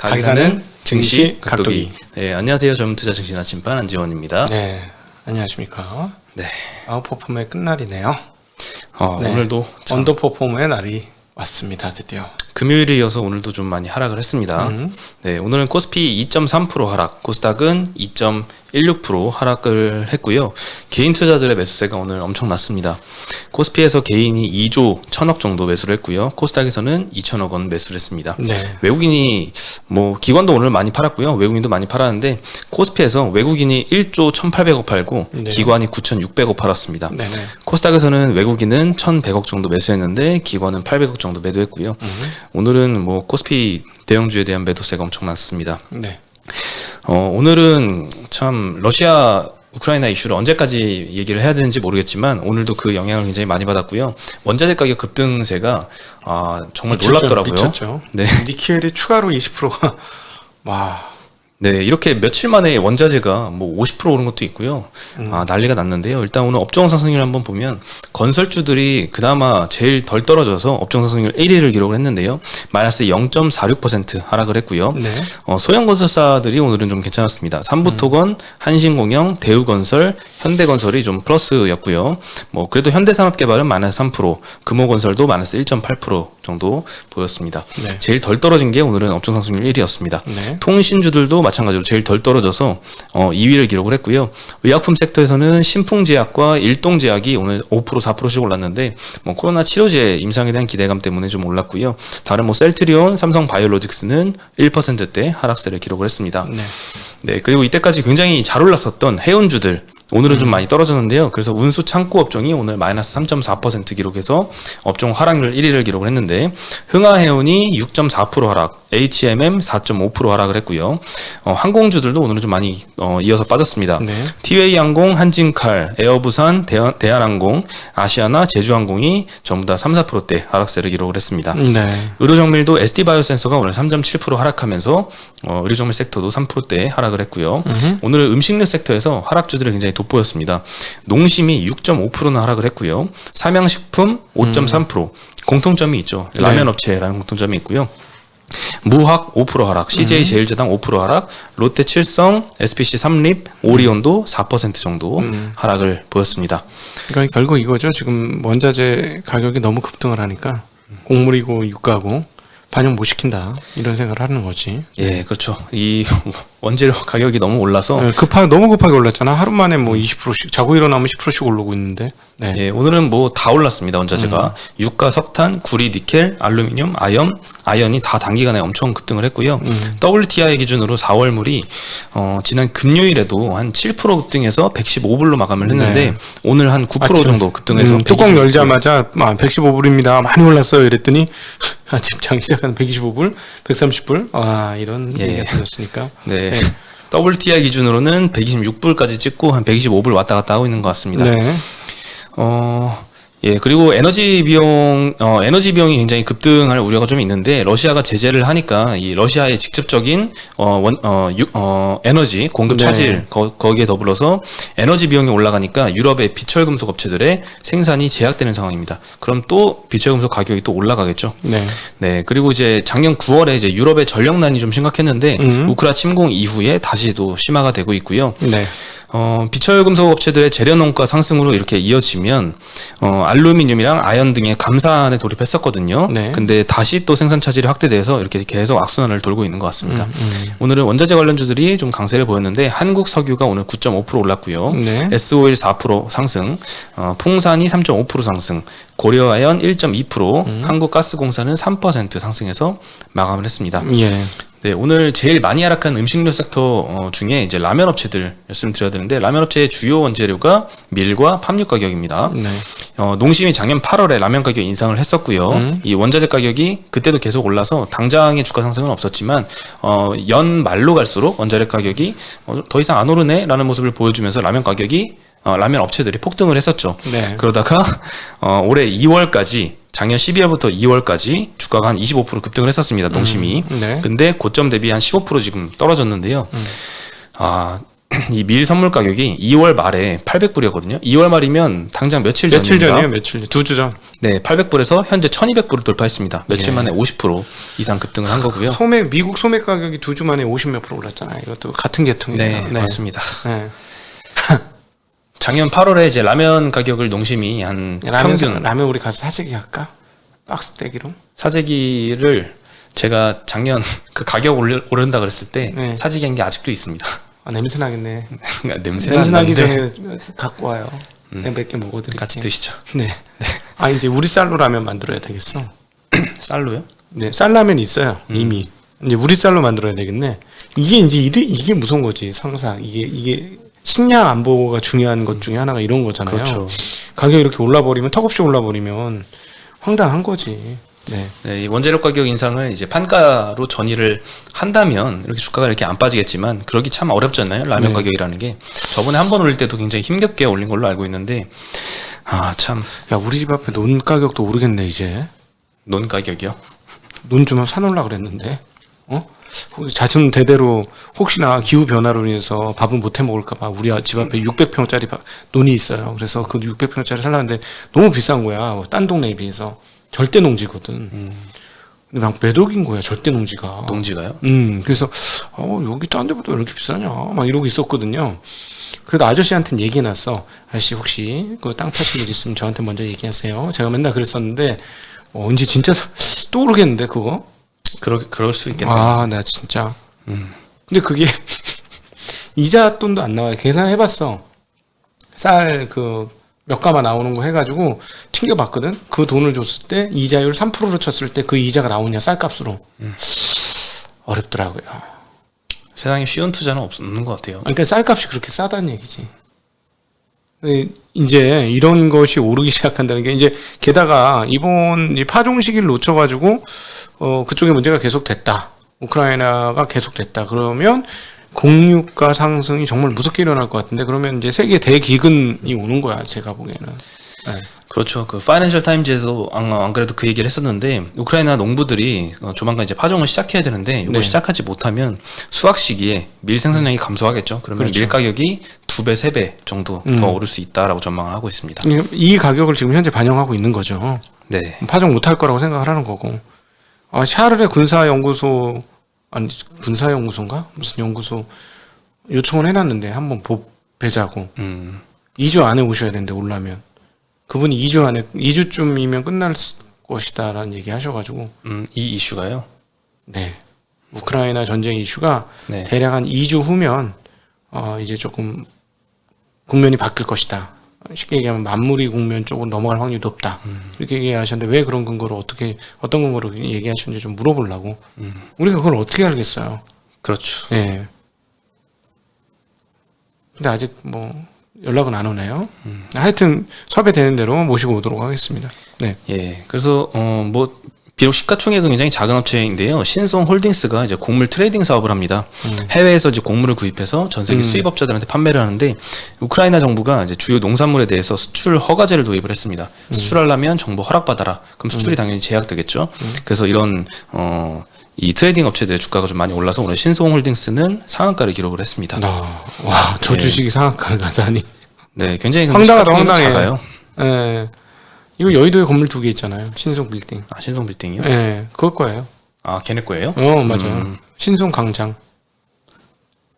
가기사는 증시 각도기. 네, 안녕하세요. 전문투자 증시 나침반 안지원입니다. 네, 안녕하십니까. 네. 아웃퍼폼의 끝날이네요. 네, 오늘도 언더퍼폼의 날이 왔습니다. 드디어. 금요일에 이어서 오늘도 좀 많이 하락을 했습니다. 네, 오늘은 코스피 2.3% 하락, 코스닥은 2.16% 하락을 했고요. 개인 투자들의 매수세가 오늘 엄청 났습니다. 코스피에서 개인이 2조 1천억 정도 매수를 했고요. 코스닥에서는 2천억 원 매수를 했습니다. 네. 외국인이 기관도 오늘 많이 팔았고요. 외국인도 많이 팔았는데 코스피에서 외국인이 1조 1,800억 팔고 네. 기관이 9,600억 팔았습니다. 네네. 코스닥에서는 외국인은 1,100억 정도 매수했는데 기관은 800억 정도 매도했고요. 오늘은 코스피 대형주에 대한 매도세가 엄청 났습니다. 네. 오늘은 참 러시아 우크라이나 이슈를 언제까지 얘기를 해야 되는지 모르겠지만 오늘도 그 영향을 굉장히 많이 받았고요. 원자재 가격 급등세가 정말 놀랍더라고요. 미쳤죠. 네. 니켈이 추가로 20%가 와. 네, 이렇게 며칠 만에 원자재가 50% 오른 것도 있고요. 난리가 났는데요. 일단 오늘 업종 상승률 한번 보면 건설주들이 그나마 제일 덜 떨어져서 업종 상승률 1위를 기록을 했는데요. 마이너스 0.46% 하락을 했고요. 네. 소형 건설사들이 오늘은 좀 괜찮았습니다. 삼부토건, 한신공영, 대우건설, 현대건설이 좀 플러스였고요. 그래도 현대산업개발은 마이너스 3%, 금호건설도 마이너스 1.8% 정도 보였습니다. 네. 제일 덜 떨어진 게 오늘은 업종 상승률 1위였습니다. 네. 통신주들도 마찬가지로 제일 덜 떨어져서 2위를 기록을 했고요. 의약품 섹터에서는 신풍제약과 일동제약이 오늘 5% 4%씩 올랐는데 코로나 치료제 임상에 대한 기대감 때문에 좀 올랐고요. 다른 셀트리온, 삼성바이오로직스는 1%대 하락세를 기록을 했습니다. 네. 네, 그리고 이때까지 굉장히 잘 올랐었던 해운주들 오늘은 좀 많이 떨어졌는데요. 그래서 운수 창고 업종이 오늘 마이너스 3.4% 기록해서 업종 하락률 1위를 기록을 했는데 흥하해운이 6.4% 하락, HMM 4.5% 하락을 했고요. 항공주들도 오늘은 좀 많이 이어서 빠졌습니다. 네. 티웨이항공, 한진칼, 에어부산, 대한항공, 아시아나, 제주항공이 전부 다 3, 4%대 하락세를 기록을 했습니다. 네. 의료정밀도 SD바이오센서가 오늘 3.7% 하락하면서 의료정밀 섹터도 3%대 하락을 했고요. 오늘 음식료 섹터에서 하락주들이 굉장히 돋보였습니다. 농심이 6.5%나 하락을 했고요. 삼양식품 5.3% 공통점이 있죠. 네. 라면 업체라는 공통점이 있고요. 무학 5% 하락, CJ제일제당 5% 하락, 롯데칠성, SPC 삼립, 오리온도 4% 정도 하락을 보였습니다. 그러니까 결국 이거죠. 지금 원자재 가격이 너무 급등을 하니까 곡물이고 유가고 반영 못 시킨다 이런 생각을 하는 거지. 예, 그렇죠. 이 원재료 가격이 너무 올라서 네, 너무 급하게 올랐잖아. 하루 만에 20%씩 자고 일어나면 10%씩 오르고 있는데. 네. 예, 오늘은 다 올랐습니다. 원자재가 유가, 석탄, 구리, 니켈, 알루미늄, 아연이 다 단기간에 엄청 급등을 했고요. WTI 기준으로 4월물이 지난 금요일에도 한 7% 급등해서 115불로 마감을 했는데 네. 오늘 한 9% 정도 급등해서 뚜껑 125불. 열자마자 115불입니다. 많이 올랐어요. 이랬더니 지금 장 시작하는 125불, 130불. 이런 얘기가 터졌으니까. 네. 네. WTI 기준으로는 126불까지 찍고 한 125불 왔다 갔다 하고 있는 것 같습니다. 네. 예, 그리고 에너지 비용이 굉장히 급등할 우려가 좀 있는데, 러시아가 제재를 하니까, 이 러시아의 직접적인, 에너지 공급 차질, 거기에 더불어서 에너지 비용이 올라가니까 유럽의 비철금속 업체들의 생산이 제약되는 상황입니다. 그럼 또 비철금속 가격이 또 올라가겠죠. 네. 네, 그리고 작년 9월에 유럽의 전력난이 좀 심각했는데, 우크라 침공 이후에 다시 또 심화가 되고 있고요. 네. 비철금속 업체들의 재료농가 상승으로 이렇게 이어지면 알루미늄이랑 아연 등의 감산에 돌입했었거든요. 네. 근데 다시 또 생산 차질이 확대돼서 이렇게 계속 악순환을 돌고 있는 것 같습니다. 오늘은 원자재 관련주들이 좀 강세를 보였는데 한국석유가 오늘 9.5% 올랐고요. 네. SO일 4% 상승, 풍산이 3.5% 상승, 고려아연 1.2%, 한국가스공사는 3% 상승해서 마감을 했습니다. 예. 네, 오늘 제일 많이 하락한 음식료 섹터 중에 라면 업체들 말씀드려야 되는데, 라면 업체의 주요 원재료가 밀과 팜유 가격입니다. 네. 농심이 작년 8월에 라면 가격 인상을 했었고요. 이 원자재 가격이 그때도 계속 올라서 당장의 주가 상승은 없었지만 연 말로 갈수록 원자재 가격이 더 이상 안 오르네라는 모습을 보여주면서 라면 업체들이 폭등을 했었죠. 네. 그러다가 올해 2월까지 작년 12월부터 2월까지 주가가 한 25% 급등을 했었습니다. 농심이. 네. 근데 고점 대비 한 15% 지금 떨어졌는데요. 이 밀 선물 가격이 2월 말에 800불이었거든요. 2월 말이면 당장 며칠 며칠 전입니다. 전이에요, 며칠 전. 2주 전. 네, 800불에서 현재 1200불을 돌파했습니다. 며칠 만에 50% 이상 급등을 한 거고요. 미국 소매 가격이 2주 만에 50몇 프로 올랐잖아요. 이것도 같은 계통이에요. 네, 맞습니다. 네. 작년 8월에 이제 라면 가격을 농심이 한 평균 라면 우리 가서 사재기 할까? 박스 떼기로? 사재기를 제가 작년 그 가격 오른다 그랬을 때 네. 사재기 한 게 아직도 있습니다. 아, 냄새 나겠네. 냄새 나기 나는데 전에 갖고 와요. 내가 몇 개 먹어드릴게요. 같이 드시죠. 네. 아, 이제 우리 쌀로 라면 만들어야 되겠어. 쌀로요? 네, 쌀라면 있어요. 이미. 이제 우리 쌀로 만들어야 되겠네. 이게 이제 이게 무서운 거지. 상상. 이게 식량 안보가 중요한 것 중에 하나가 이런 거잖아요. 그렇죠. 가격이 이렇게 올라버리면 턱없이 올라버리면 황당한 거지. 네. 네, 이 원재료 가격 인상을 이제 판가로 전이를 한다면 이렇게 주가가 이렇게 안 빠지겠지만 그러기 참 어렵잖아요. 라면 네. 가격이라는 게 저번에 한 번 올릴 때도 굉장히 힘겹게 올린 걸로 알고 있는데 참 야, 우리 집 앞에 논 가격도 오르겠네 이제. 논 가격이요. 논 좀 사놓으려 그랬는데. 자손 대대로 혹시나 기후 변화로 인해서 밥을 못 해 먹을까봐 우리 집 앞에 600평짜리 논이 있어요. 그래서 그 600평짜리 살라는데 너무 비싼 거야. 딴 동네에 비해서. 절대 농지거든. 근데 막 매독인 거야, 절대 농지가. 농지가요? 그래서 여기 딴 데보다 왜 이렇게 비싸냐 막 이러고 있었거든요. 그래도 아저씨한테는 얘기해놨어. 아저씨 혹시 그 땅 파신 일 있으면 저한테 먼저 얘기하세요. 제가 맨날 그랬었는데 언제 진짜 또 오르겠는데 그거? 그럴 수 있겠네요. 아, 나 진짜. 근데 그게 이자 돈도 안 나와요. 계산해봤어. 쌀 몇 가마 나오는 거 해가지고 튕겨봤거든. 그 돈을 줬을 때 이자율 3%로 쳤을 때 그 이자가 나오냐 쌀값으로. 어렵더라고요. 세상에 쉬운 투자는 없는 것 같아요. 그러니까 쌀값이 그렇게 싸다는 얘기지. 근데 이제 이런 것이 오르기 시작한다는 게 이제 게다가 이번 이 파종 시기를 놓쳐가지고 그쪽에 문제가 계속됐다. 우크라이나가 계속됐다. 그러면 공유가 상승이 정말 무섭게 일어날 것 같은데 그러면 이제 세계 대기근이 오는 거야. 제가 보기에는. 네. 그렇죠. 그 파이낸셜 타임즈에서 안 그래도 그 얘기를 했었는데 우크라이나 농부들이 조만간 이제 파종을 시작해야 되는데 이거 네. 시작하지 못하면 수확 시기에 밀 생산량이 감소하겠죠. 그러면 그렇죠. 밀 가격이 2배, 3배 정도 더 오를 수 있다라고 전망을 하고 있습니다. 이 가격을 지금 현재 반영하고 있는 거죠. 네. 파종 못할 거라고 생각을 하는 거고. 샤르레 군사연구소 아니 군사연구소인가 무슨 연구소 요청을 해놨는데 한번 뵈자고. 2주 안에 오셔야 되는데 올라면 그분이 2주 안에 2주쯤이면 끝날 것이다라는 얘기 하셔가지고. 이 이슈가요? 네. 우크라이나 전쟁 이슈가 네. 대략 한 2주 후면 이제 조금 국면이 바뀔 것이다. 쉽게 얘기하면 만무리 국면 쪽으로 넘어갈 확률이 높다. 이렇게 얘기하셨는데 왜 그런 근거로 어떤 근거로 얘기하셨는지 좀 물어보려고. 우리가 그걸 어떻게 알겠어요? 그렇죠. 예. 근데 아직 뭐 연락은 안 오네요. 하여튼 섭외되는 대로 모시고 오도록 하겠습니다. 네. 예. 그래서 뭐 비록 시가총액은 굉장히 작은 업체인데요. 신송홀딩스가 이제 곡물 트레이딩 사업을 합니다. 해외에서 이제 곡물을 구입해서 전 세계 수입업자들한테 판매를 하는데 우크라이나 정부가 이제 주요 농산물에 대해서 수출 허가제를 도입을 했습니다. 수출하려면 정부 허락받아라. 그럼 수출이 당연히 제약되겠죠. 그래서 이런 이 트레이딩 업체들의 주가가 좀 많이 올라서 오늘 신송홀딩스는 상한가를 기록을 했습니다. 와, 저 네. 주식이 상한가를 가다니. 네, 굉장히 황당하다, 시가총액은 황당해. 작아요. 예. 이거 여의도에 건물 2개 있잖아요. 신송 빌딩. 신송 빌딩이요? 예, 그걸 거예요. 걔네 거예요? 맞아요. 신송 강장.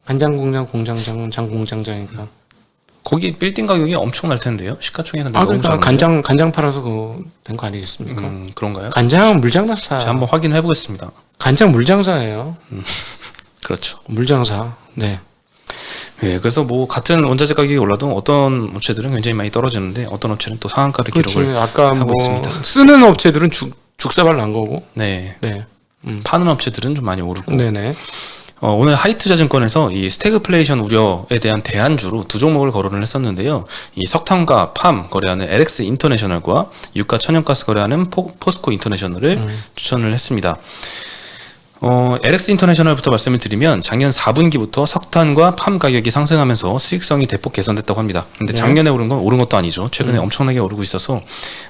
간장 공장 공장장은 장 공장장이니까. 거기 빌딩 가격이 엄청 날 텐데요. 시가총액은 너무 그러니까 작은데? 간장 팔아서 그거 된 거 아니겠습니까? 그런가요? 간장은 물장사. 제가 한번 확인해 보겠습니다. 간장 물장사예요. 그렇죠. 물장사. 네. 예, 그래서 뭐 같은 원자재 가격이 올라도 어떤 업체들은 굉장히 많이 떨어지는데 어떤 업체는 또 상한가를 그렇지. 기록을 아까 하고 뭐 있습니다. 쓰는 업체들은 죽사발 난 거고. 네. 네. 파는 업체들은 좀 많이 오르고. 네네. 오늘 하이투자증권에서 이 스태그플레이션 우려에 대한 대안주로 두 종목을 거론을 했었는데요. 이 석탄과 팜 거래하는 LX 인터내셔널과 유가 천연가스 거래하는 포스코 인터내셔널을 추천을 했습니다. LX 인터내셔널부터 말씀을 드리면 작년 4분기부터 석탄과 팜 가격이 상승하면서 수익성이 대폭 개선됐다고 합니다. 근데 네. 작년에 오른 것도 아니죠. 최근에 엄청나게 오르고 있어서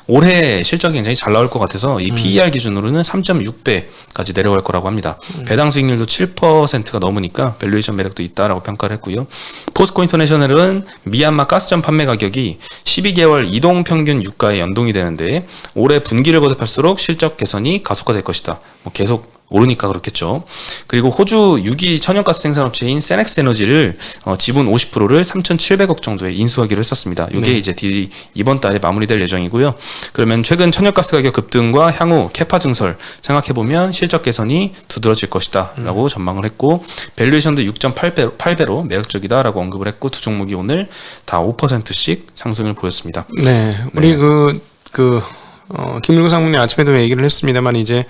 올해 실적이 굉장히 잘 나올 것 같아서 이 PER 기준으로는 3.6배까지 내려갈 거라고 합니다. 배당 수익률도 7%가 넘으니까 밸류에이션 매력도 있다라고 평가를 했고요. 포스코 인터내셔널은 미얀마 가스전 판매 가격이 12개월 이동 평균 유가에 연동이 되는데 올해 분기를 거듭할수록 실적 개선이 가속화될 것이다. 뭐 계속 오르니까 그렇겠죠. 그리고 호주 유기 천연가스 생산업체인 세넥스 에너지를 지분 50%를 3,700억 정도에 인수하기로 했었습니다. 이게 네. 이제 딜이 이번 달에 마무리될 예정이고요. 그러면 최근 천연가스 가격 급등과 향후 캐파 증설 생각해보면 실적 개선이 두드러질 것이다라고 전망을 했고 밸류에이션도 6.8배로 매력적이다라고 언급을 했고 두 종목이 오늘 다 5%씩 상승을 보였습니다. 네, 우리 김일구 상무님 아침에도 얘기를 했습니다만 이제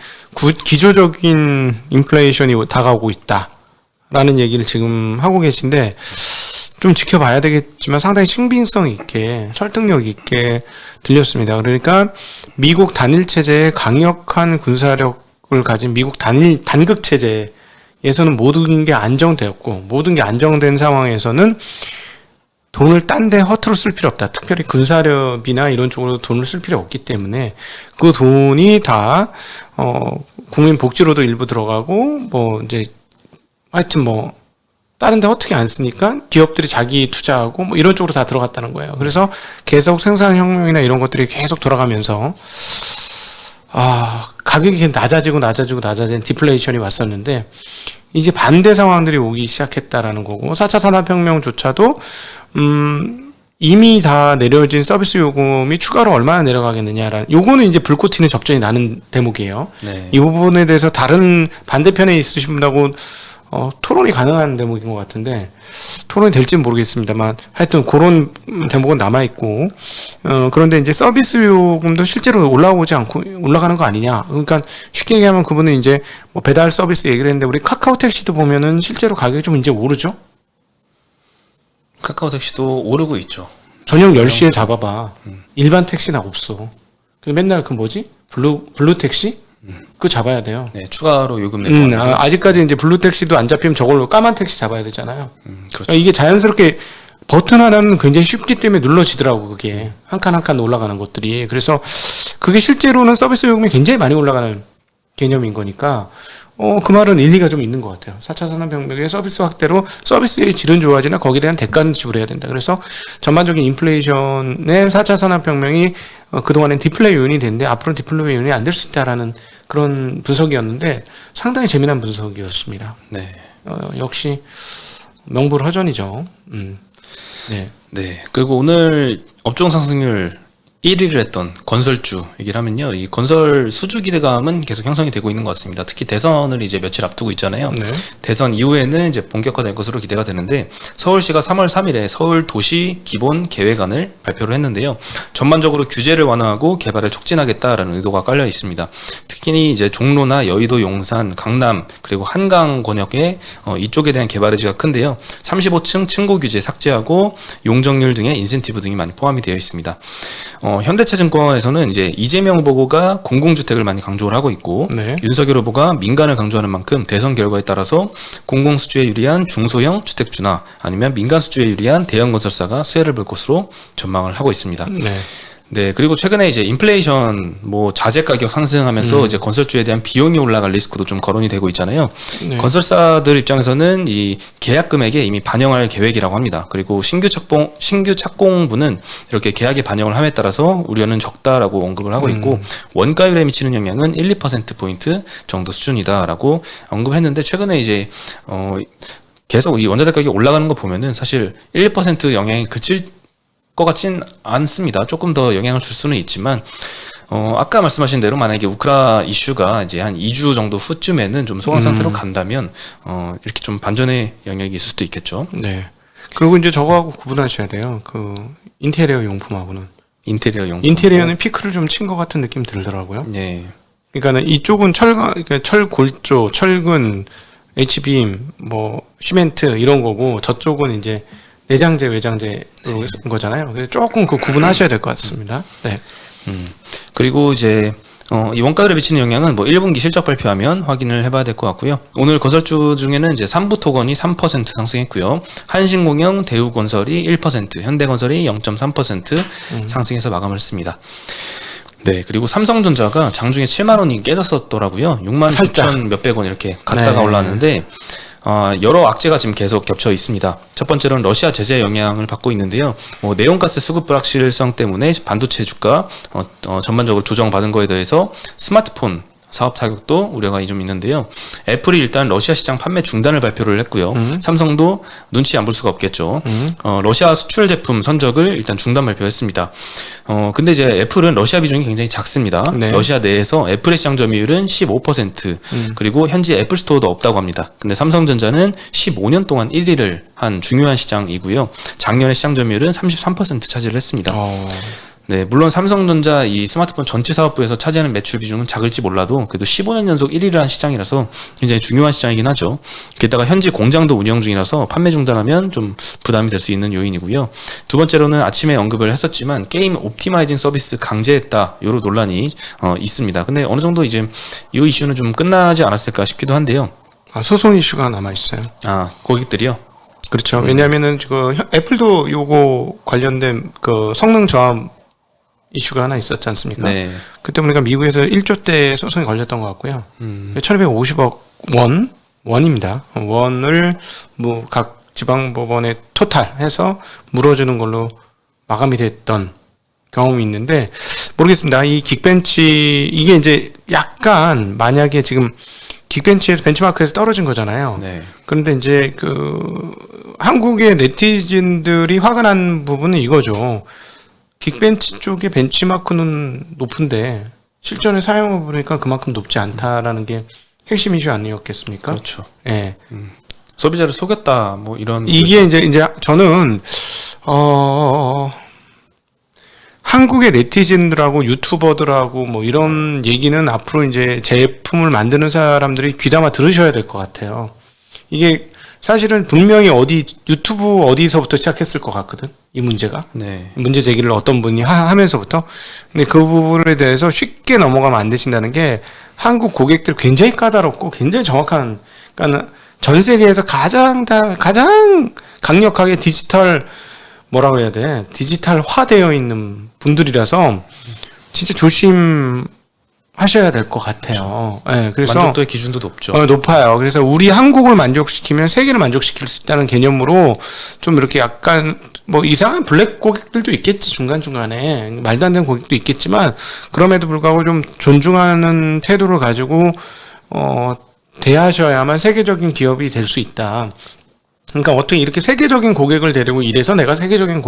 기조적인 인플레이션이 다가오고 있다라는 얘기를 지금 하고 계신데 좀 지켜봐야 되겠지만 상당히 신빙성 있게 설득력 있게 들렸습니다. 그러니까 미국 단일 체제의 강력한 군사력을 가진 미국 단극 체제에서는 모든 게 안정되었고 모든 게 안정된 상황에서는 돈을 딴 데 허투루 쓸 필요 없다. 특별히 군사력이나 이런 쪽으로 돈을 쓸 필요 없기 때문에 그 돈이 다 국민 복지로도 일부 들어가고 뭐 이제 하여튼 뭐 다른 데 어떻게 안 쓰니까 기업들이 자기 투자하고 뭐 이런 쪽으로 다 들어갔다는 거예요. 그래서 계속 생산혁명이나 이런 것들이 계속 돌아가면서 가격이 낮아지는 디플레이션이 왔었는데 이제 반대 상황들이 오기 시작했다라는 거고 4차 산업혁명조차도 이미 다 내려진 서비스 요금이 추가로 얼마나 내려가겠느냐라는 요거는 이제 불꽃 튀는 접전이 나는 대목이에요. 네. 이 부분에 대해서 다른 반대편에 있으신 분하고 토론이 가능한 대목인 것 같은데 토론이 될지는 모르겠습니다만 하여튼 그런 대목은 남아있고 그런데 이제 서비스 요금도 실제로 올라오지 않고 올라가는 거 아니냐. 그러니까 쉽게 얘기하면 그분은 이제 뭐 배달 서비스 얘기를 했는데 우리 카카오 택시도 보면은 실제로 가격이 좀 이제 오르죠. 카카오 택시도 오르고 있죠. 저녁 10시에 잡아봐. 일반 택시나 없어. 그래서 맨날 그 뭐지? 블루 택시? 그거 잡아야 돼요. 네, 추가로 요금 내고 아직까지 이제 블루 택시도 안 잡히면 저걸로 까만 택시 잡아야 되잖아요. 그렇죠. 이게 자연스럽게 버튼 하나는 굉장히 쉽기 때문에 눌러지더라고 그게 한 칸 한 칸 올라가는 것들이. 그래서 그게 실제로는 서비스 요금이 굉장히 많이 올라가는 개념인 거니까 그 말은 일리가 좀 있는 것 같아요. 4차 산업혁명의 서비스 확대로 서비스의 질은 좋아지나 거기에 대한 대가는 지불해야 된다. 그래서 전반적인 인플레이션의 4차 산업혁명이 그동안엔 디플레이 요인이 됐는데 앞으로는 디플레이 요인이 안 될 수 있다라는 그런 분석이었는데 상당히 재미난 분석이었습니다. 네. 역시 명불허전이죠. 네. 네. 그리고 오늘 업종 상승률 1위를 했던 건설주 얘기를 하면요. 이 건설 수주 기대감은 계속 형성이 되고 있는 것 같습니다. 특히 대선을 이제 며칠 앞두고 있잖아요. 네. 대선 이후에는 이제 본격화될 것으로 기대가 되는데 서울시가 3월 3일에 서울 도시 기본 계획안을 발표를 했는데요. 전반적으로 규제를 완화하고 개발을 촉진하겠다라는 의도가 깔려 있습니다. 특히 이제 종로나 여의도, 용산, 강남 그리고 한강 권역에 이쪽에 대한 개발 의지가 큰데요. 35층 층고 규제 삭제하고 용적률 등의 인센티브 등이 많이 포함이 되어 있습니다. 현대차증권에서는 이제 이재명 후보가 공공주택을 많이 강조를 하고 있고 네. 윤석열 후보가 민간을 강조하는 만큼 대선 결과에 따라서 공공수주에 유리한 중소형 주택주나 아니면 민간 수주에 유리한 대형 건설사가 수혜를 볼 것으로 전망을 하고 있습니다. 네. 네, 그리고 최근에 이제 인플레이션, 뭐 자재 가격 상승하면서 이제 건설주에 대한 비용이 올라갈 리스크도 좀 거론이 되고 있잖아요. 네. 건설사들 입장에서는 이 계약 금액에 이미 반영할 계획이라고 합니다. 그리고 신규 착공분은 이렇게 계약에 반영을 함에 따라서 우려는 적다라고 언급을 하고 있고 원가율에 미치는 영향은 1, 2%포인트 정도 수준이다라고 언급했는데 최근에 이제 계속 이 원자재 가격이 올라가는 거 보면은 사실 1, 2% 영향이 그칠 것 같진 않습니다. 조금 더 영향을 줄 수는 있지만 아까 말씀하신 대로 만약에 우크라 이슈가 이제 한 2주 정도 후쯤에는 좀 소강 상태로 간다면 이렇게 좀 반전의 영역이 있을 수도 있겠죠. 네. 그리고 이제 저거하고 구분하셔야 돼요. 그 인테리어 용품하고는. 인테리어 용품. 인테리어는 피크를 좀 친 것 같은 느낌 들더라고요. 네. 그러니까는 이쪽은 그러니까 철골조, 철근, H빔, 뭐 시멘트 이런 거고 저쪽은 이제 내장재, 외장재로 쓴 거잖아요. 그래서 조금 그 구분하셔야 될 것 같습니다. 네. 그리고 이제 이 원가율에 미치는 영향은 뭐 1분기 실적 발표하면 확인을 해봐야 될 것 같고요. 오늘 건설주 중에는 이제 삼부토건이 3% 상승했고요. 한신공영, 대우건설이 1%, 현대건설이 0.3% 상승해서 마감을 했습니다. 네, 그리고 삼성전자가 장중에 7만 원이 깨졌었더라고요. 6만 살짝. 9천 몇백 원 이렇게 갔다가 네. 올랐는데 여러 악재가 지금 계속 겹쳐 있습니다. 첫 번째로는 러시아 제재 영향을 받고 있는데요. 내용가스 수급 불확실성 때문에 반도체 주가 전반적으로 조정받은 거에 대해서 스마트폰 사업 타격도 우려가 좀 있는데요. 애플이 일단 러시아 시장 판매 중단을 발표를 했고요. 삼성도 눈치 안 볼 수가 없겠죠. 러시아 수출 제품 선적을 일단 중단 발표했습니다. 근데 이제 애플은 러시아 비중이 굉장히 작습니다. 네. 러시아 내에서 애플의 시장 점유율은 15%, 그리고 현재 애플 스토어도 없다고 합니다. 근데 삼성전자는 15년 동안 1위를 한 중요한 시장이고요. 작년에 시장 점유율은 33% 차지를 했습니다. 네, 물론 삼성전자 이 스마트폰 전체 사업부에서 차지하는 매출 비중은 작을지 몰라도 그래도 15년 연속 1위를 한 시장이라서 굉장히 중요한 시장이긴 하죠. 게다가 현지 공장도 운영 중이라서 판매 중단하면 좀 부담이 될 수 있는 요인이고요. 두 번째로는 아침에 언급을 했었지만 게임 옵티마이징 서비스 강제했다 요런 논란이 있습니다. 근데 어느 정도 이제 이 이슈는 좀 끝나지 않았을까 싶기도 한데요. 소송 이슈가 남아 있어요. 고객들이요? 그렇죠. 왜냐하면은 애플도 요거 관련된 그 성능 저하 이슈가 하나 있었지 않습니까? 네. 그때 보니까 미국에서 1조대 소송이 걸렸던 것 같고요. 1250억 원입니다. 원을 뭐 각 지방법원에 토탈해서 물어주는 걸로 마감이 됐던 경험이 있는데 모르겠습니다. 이 긱벤치 이게 이제 약간 만약에 지금 긱벤치에서 벤치마크에서 떨어진 거잖아요. 네. 그런데 이제 한국의 네티즌들이 화가 난 부분은 이거죠. 긱벤치 쪽의 벤치마크는 높은데 실전에 사용해 보니까 그만큼 높지 않다라는 게 핵심 이슈 아니었겠습니까? 그렇죠. 예. 소비자를 속였다 뭐 이런 이게 이제 저는 한국의 네티즌들하고 유튜버들하고 뭐 이런 얘기는 앞으로 이제 제품을 만드는 사람들이 귀담아 들으셔야 될 것 같아요. 이게 사실은 분명히 유튜브 어디서부터 시작했을 것 같거든. 이 문제가. 네. 문제 제기를 어떤 분이 하면서부터. 근데 그 부분에 대해서 쉽게 넘어가면 안 되신다는 게 한국 고객들 굉장히 까다롭고 굉장히 정확한, 그러니까 전 세계에서 가장 강력하게 뭐라고 해야 돼? 디지털화되어 있는 분들이라서 진짜 조심하셔야 될 것 같아요. 예, 네, 그래서 만족도의 기준도 높죠. 높아요. 그래서 우리 한국을 만족시키면 세계를 만족시킬 수 있다는 개념으로 좀 이렇게 약간 뭐 이상한 블랙 고객들도 있겠지, 중간중간에 말도 안 되는 고객도 있겠지만 그럼에도 불구하고 좀 존중하는 태도를 가지고 대하셔야만 세계적인 기업이 될 수 있다. 그러니까 어떻게 이렇게 세계적인 고객을 데리고 이래서 내가 세계적인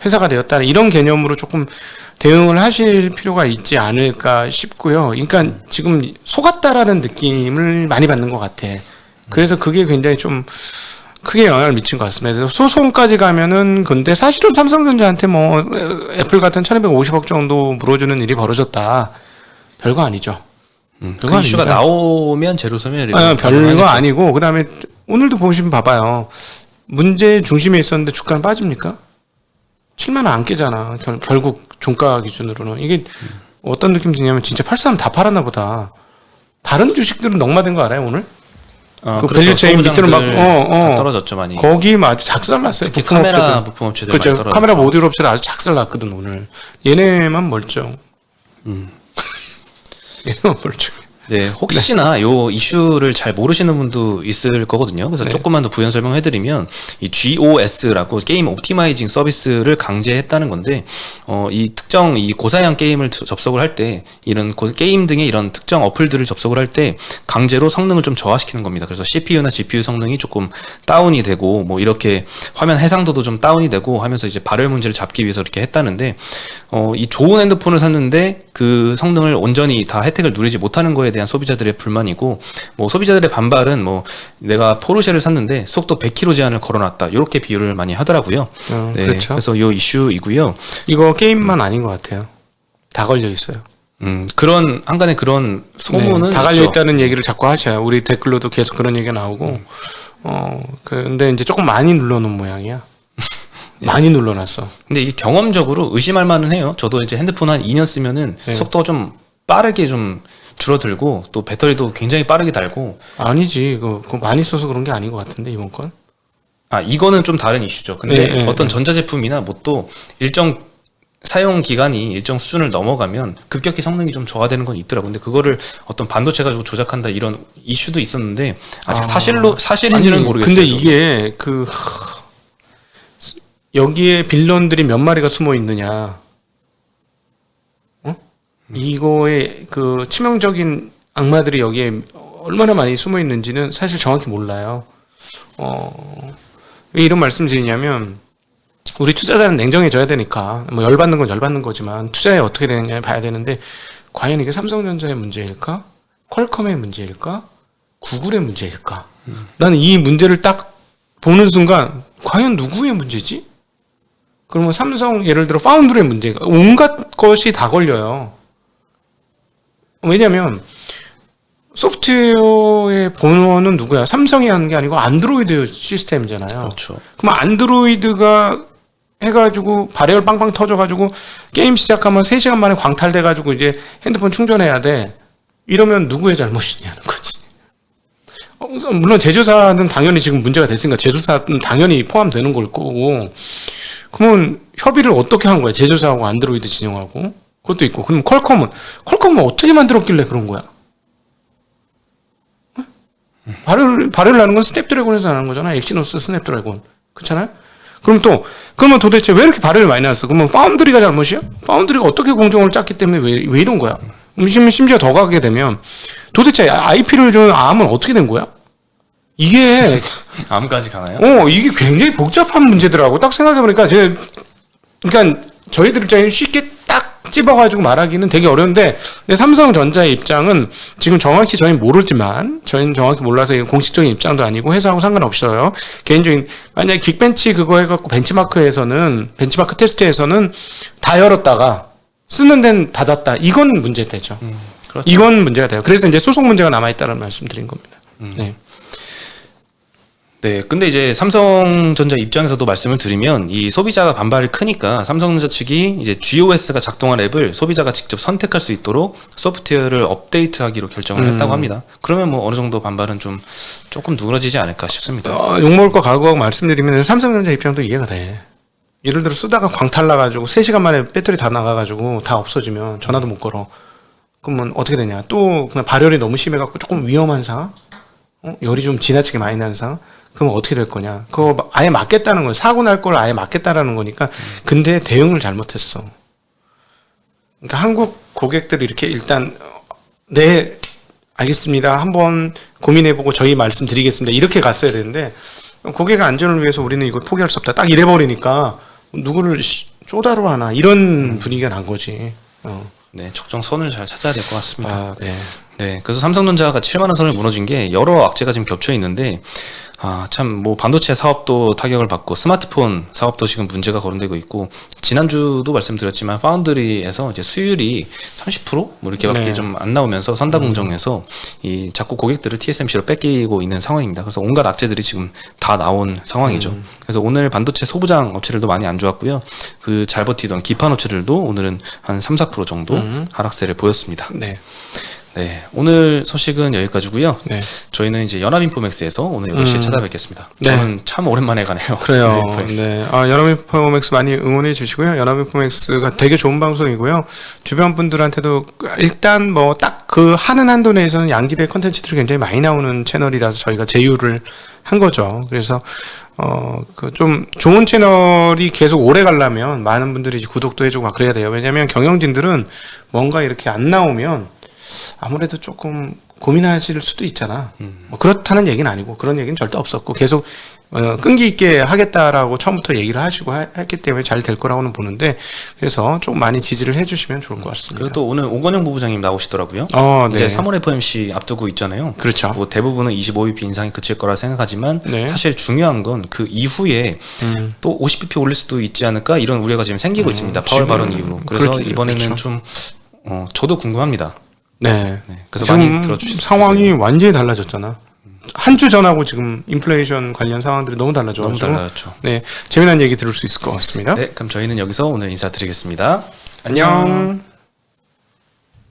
회사가 되었다, 이런 개념으로 조금 대응을 하실 필요가 있지 않을까 싶고요. 그러니까 지금 속았다라는 느낌을 많이 받는 것 같아. 그래서 그게 굉장히 좀 크게 영향을 미친 것 같습니다. 그래서 소송까지 가면은 근데 사실은 삼성전자한테 뭐 애플 같은 1250억 정도 물어주는 일이 벌어졌다. 별거 아니죠. 그 이슈가 나오면 제로섬이 별거 아니고, 그 다음에 오늘도 보시면 봐봐요. 문제 중심에 있었는데 주가는 빠집니까? 7만 원 안 깨잖아. 결국 종가 기준으로는. 이게 어떤 느낌 드냐면 진짜 83 다 팔았나 보다. 다른 주식들은 넉마된 거 알아요, 오늘? 그 밸류체인 밑으로 막 다 떨어졌죠, 많이. 거기 아주 작살났어요. 특히 카메라 부품 업체들 그렇죠. 많이 떨어졌죠. 카메라 모듈 업체들 아주 작살났거든 오늘. 얘네만 멀쩡. 얘네만 멀쩡. 네, 혹시나 요 이슈를 잘 모르시는 분도 있을 거거든요. 그래서 조금만 더 부연 설명해드리면, 이 GOS라고 게임 옵티마이징 서비스를 강제했다는 건데, 이 특정 이 고사양 게임을 접속을 할 때, 이런 게임 등의 이런 특정 어플들을 접속을 할 때 강제로 성능을 좀 저하시키는 겁니다. 그래서 CPU나 GPU 성능이 조금 다운이 되고, 뭐 이렇게 화면 해상도도 좀 다운이 되고 하면서 이제 발열 문제를 잡기 위해서 이렇게 했다는데, 이 좋은 핸드폰을 샀는데 그 성능을 온전히 다 혜택을 누리지 못하는 거에 대한 소비자들의 불만이고, 뭐 소비자들의 반발은 뭐 내가 포르쉐를 샀는데 속도 100km 제한을 걸어놨다, 이렇게 비유를 많이 하더라고요. 네, 그렇죠. 그래서 이 이슈이고요. 이거 게임만 아닌 것 같아요. 다 걸려 있어요. 그런 한간에 그런 소문은 다 갈려 있다는 얘기를 자꾸 하셔요. 우리 댓글로도 계속 그런 얘기가 나오고, 근데 이제 조금 많이 눌러놓은 모양이야. 많이 눌러놨어. 근데 이게 경험적으로 의심할 만은 해요. 저도 이제 핸드폰 한 2년 쓰면은 속도가 좀 빠르게 좀 줄어들고 또 배터리도 굉장히 빠르게 달고. 아니지. 그거 많이 써서 그런 게 아닌 것 같은데 이번 건. 아, 이거는 좀 다른 이슈죠. 근데 네, 어떤 전자제품이나 뭐 또 일정 사용 기간이 일정 수준을 넘어가면 급격히 성능이 좀 저하되는 건 있더라고요. 근데 그거를 어떤 반도체 가지고 조작한다 이런 이슈도 있었는데 아직 사실인지는 아니, 모르겠어요. 근데 저도. 이게 여기에 빌런들이 몇 마리가 숨어 있느냐. 이거에 그 치명적인 악마들이 여기에 얼마나 많이 숨어 있는지는 사실 정확히 몰라요. 왜 이런 말씀 드리냐면 우리 투자자는 냉정해져야 되니까 뭐 열받는 건 열받는 거지만 투자에 어떻게 되느냐 봐야 되는데 과연 이게 삼성전자의 문제일까? 퀄컴의 문제일까? 구글의 문제일까? 나는 이 문제를 딱 보는 순간 과연 누구의 문제지? 그러면 삼성 예를 들어 파운드의 문제가 온갖 것이 다 걸려요. 왜냐하면 소프트웨어의 본원은 누구야? 삼성이 하는 게 아니고 안드로이드 시스템이잖아요. 그렇죠. 그럼 안드로이드가 해가지고 발열 빵빵 터져가지고 게임 시작하면 3시간 만에 광탈돼가지고 이제 핸드폰 충전해야 돼. 이러면 누구의 잘못이냐는 거지. 물론 제조사는 당연히 지금 문제가 됐으니까 제조사는 당연히 포함되는 걸 거고. 그러면 협의를 어떻게 한 거야? 제조사하고 안드로이드 진영하고. 그것도 있고. 그럼 퀄컴은 어떻게 만들었길래 그런 거야? 발열을 나는 건 스냅드래곤에서 나는 거잖아. 엑시노스 스냅드래곤. 그렇잖아요? 그러면 도대체 왜 이렇게 발열을 많이 났어? 그러면 파운드리가 잘못이야? 파운드리가 어떻게 공정을 짰기 때문에 왜 이런 거야? 심지어 더 가게 되면 도대체 IP를 준 암은 어떻게 된 거야? 이게 암까지 가나요? 이게 굉장히 복잡한 문제더라고. 딱 생각해보니까 그러니까 저희들 입장에 쉽게 딱 찝어가지고 말하기는 되게 어려운데, 근데 삼성전자의 입장은 지금 정확히 저희는 모르지만, 저희는 정확히 몰라서 공식적인 입장도 아니고 회사하고 상관없어요. 개인적인, 만약에 긱벤치 그거 해갖고 벤치마크 테스트에서는 다 열었다가 쓰는 데는 닫았다. 이건 문제되죠. 그렇죠. 이건 문제가 돼요. 그래서 이제 소송 문제가 남아있다는 말씀 드린 겁니다. 네. 네, 근데 이제 삼성전자 입장에서도 말씀을 드리면 이 소비자가 반발이 크니까 삼성전자 측이 이제 GOS가 작동한 앱을 소비자가 직접 선택할 수 있도록 소프트웨어를 업데이트하기로 결정을 했다고 합니다. 그러면 뭐 어느 정도 반발은 조금 누그러지지 않을까 싶습니다. 욕먹을 거 각오하고 말씀드리면 삼성전자 입장도 이해가 돼. 예를 들어 쓰다가 광탈 나가지고 3시간 만에 배터리 다 나가가지고 다 없어지면 전화도 못 걸어. 그러면 어떻게 되냐? 또 그냥 발열이 너무 심해갖고 조금 위험한 상황? 열이 좀 지나치게 많이 나는 상황? 그럼 어떻게 될 거냐? 그거 아예 막겠다는 거야. 사고 날 걸 아예 막겠다라는 거니까. 근데 대응을 잘못했어. 그러니까 한국 고객들이 이렇게 일단 네 알겠습니다. 한번 고민해보고 저희 말씀드리겠습니다. 이렇게 갔어야 되는데 고객의 안전을 위해서 우리는 이걸 포기할 수 없다. 딱 이래버리니까 누구를 쪼다로 하나 이런 분위기가 난 거지. 네, 적정선을 잘 찾아야 될 것 같습니다. 네. 네, 그래서 삼성전자가 7만 원 선을 무너진 게 여러 악재가 지금 겹쳐 있는데, 참 뭐 반도체 사업도 타격을 받고 스마트폰 사업도 지금 문제가 거론되고 있고, 지난주도 말씀드렸지만 파운드리에서 이제 수율이 30%뭐 이렇게밖에 네. 좀 안 나오면서 선다 공정에서 이 자꾸 고객들을 TSMC로 뺏기고 있는 상황입니다. 그래서 온갖 악재들이 지금 다 나온 상황이죠. 그래서 오늘 반도체 소부장 업체들도 많이 안 좋았고요. 그 잘 버티던 기판 업체들도 오늘은 한 3-4% 정도 하락세를 보였습니다. 네. 네, 오늘 소식은 여기까지고요. 네. 저희는 이제 연합인포맥스에서 오늘 8시에 찾아뵙겠습니다. 네. 저는 참 오랜만에 가네요. 그래요. 연합인포맥스. 네. 연합인포맥스 많이 응원해 주시고요. 연합인포맥스가 되게 좋은 방송이고요. 주변 분들한테도 일단 뭐 딱 그 하는 한도 내에서는 양질의 컨텐츠들이 굉장히 많이 나오는 채널이라서 저희가 제휴를 한 거죠. 그래서 그 좀 좋은 채널이 계속 오래 가려면 많은 분들이 이제 구독도 해주고 막 그래야 돼요. 왜냐하면 경영진들은 뭔가 이렇게 안 나오면 아무래도 조금 고민하실 수도 있잖아. 뭐 그렇다는 얘기는 아니고 그런 얘기는 절대 없었고 계속 끈기 있게 하겠다라고 처음부터 얘기를 하시고 했기 때문에 잘 될 거라고는 보는데, 그래서 좀 많이 지지를 해주시면 좋을 것 같습니다. 그리고 또 오늘 오건영 부부장님 나오시더라고요. 네. 이제 3월 FOMC 앞두고 있잖아요. 그렇죠. 뭐 대부분은 25bp 인상이 그칠 거라 생각하지만 네. 사실 중요한 건 그 이후에 또 50bp 올릴 수도 있지 않을까 이런 우려가 지금 생기고 있습니다. 파월 지금 발언 이후로. 그래서 그렇죠. 이번에는 그렇죠. 좀 저도 궁금합니다. 네. 그래서 지금 많이 들어주세요. 상황이 완전히 달라졌잖아. 한 주 전하고 지금 인플레이션 관련 상황들이 너무 달라져. 너무 달라졌죠. 네, 재미난 얘기 들을 수 있을 것 같습니다. 네, 그럼 저희는 여기서 오늘 인사드리겠습니다. 안녕.